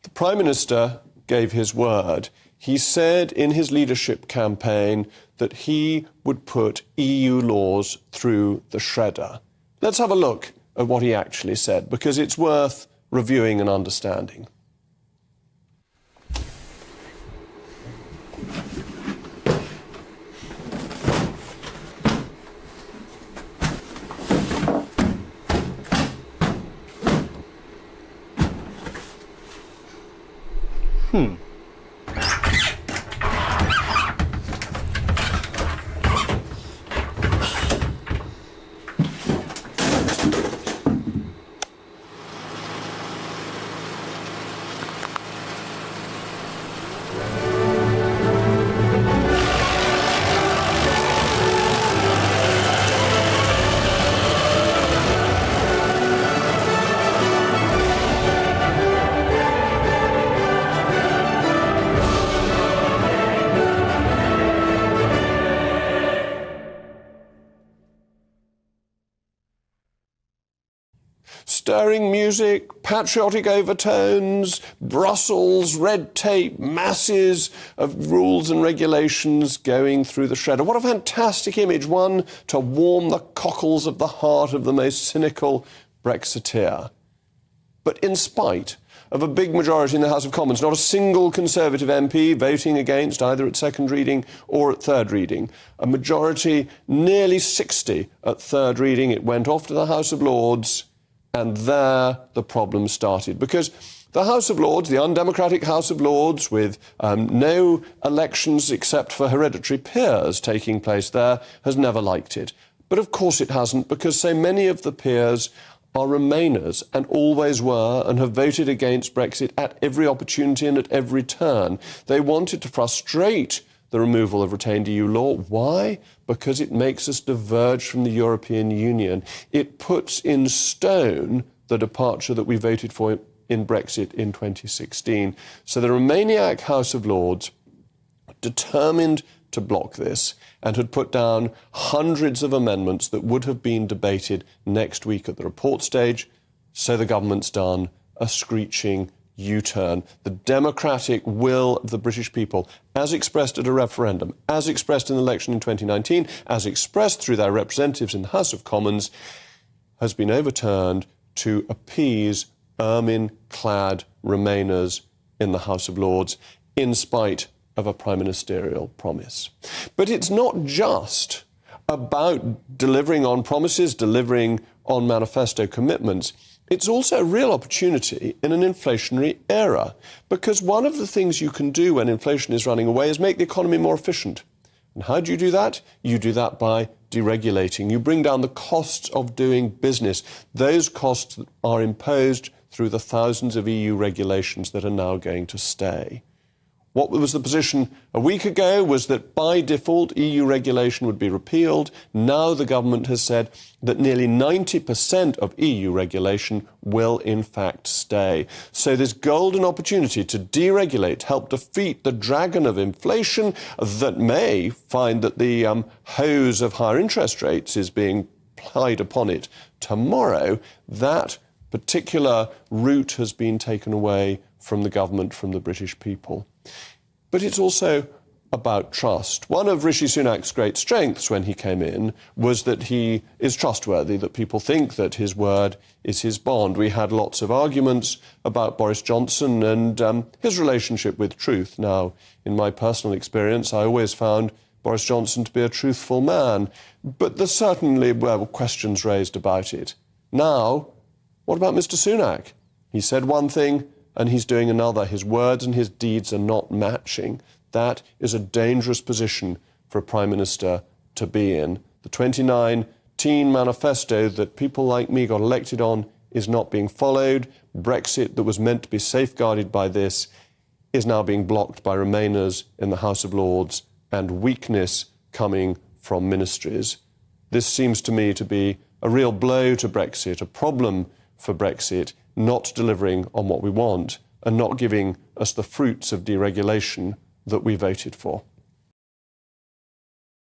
The Prime Minister gave his word. He said in his leadership campaign that he would put EU laws through the shredder. Let's have a look at what he actually said, because it's worth reviewing and understanding. Stirring music, patriotic overtones, Brussels, red tape, masses of rules and regulations going through the shredder. What a fantastic image, one to warm the cockles of the heart of the most cynical Brexiteer. But in spite of a big majority in the House of Commons, not a single Conservative MP voting against either at second reading or at third reading, a majority nearly 60 at third reading, it went off to the House of Lords. And there the problem started, because the House of Lords, the undemocratic House of Lords, with no elections except for hereditary peers taking place there, has never liked it. But of course it hasn't, because so many of the peers are Remainers and always were, and have voted against Brexit at every opportunity and at every turn. They wanted to frustrate the removal of retained EU law. Why? Because it makes us diverge from the European Union. It puts in stone the departure that we voted for in Brexit in 2016. So the Remainiac House of Lords determined to block this and had put down hundreds of amendments that would have been debated next week at the report stage. So the government's done a screeching U-turn. The democratic will of the British people, as expressed at a referendum, as expressed in the election in 2019, as expressed through their representatives in the House of Commons, has been overturned to appease ermine-clad Remainers in the House of Lords, in spite of a prime ministerial promise. But it's not just about delivering on promises, delivering on manifesto commitments. It's also a real opportunity in an inflationary era, because one of the things you can do when inflation is running away is make the economy more efficient. And how do you do that? You do that by deregulating. You bring down the costs of doing business. Those costs are imposed through the thousands of EU regulations that are now going to stay. What was the position a week ago was that by default EU regulation would be repealed. Now the government has said that nearly 90% of EU regulation will in fact stay. So this golden opportunity to deregulate, help defeat the dragon of inflation that may find that the hose of higher interest rates is being plied upon it tomorrow, that particular route has been taken away from the government, from the British people. But it's also about trust. One of Rishi Sunak's great strengths when he came in was that he is trustworthy, that people think that his word is his bond. We had lots of arguments about Boris Johnson and his relationship with truth. Now, in my personal experience, I always found Boris Johnson to be a truthful man, but there certainly were questions raised about it. Now, what about Mr. Sunak? He said one thing and he's doing another. His words and his deeds are not matching. That is a dangerous position for a Prime Minister to be in. The 2019 manifesto that people like me got elected on is not being followed. Brexit, that was meant to be safeguarded by this, is now being blocked by Remainers in the House of Lords, and weakness coming from ministries. This seems to me to be a real blow to Brexit, a problem for Brexit, not delivering on what we want and not giving us the fruits of deregulation that we voted for.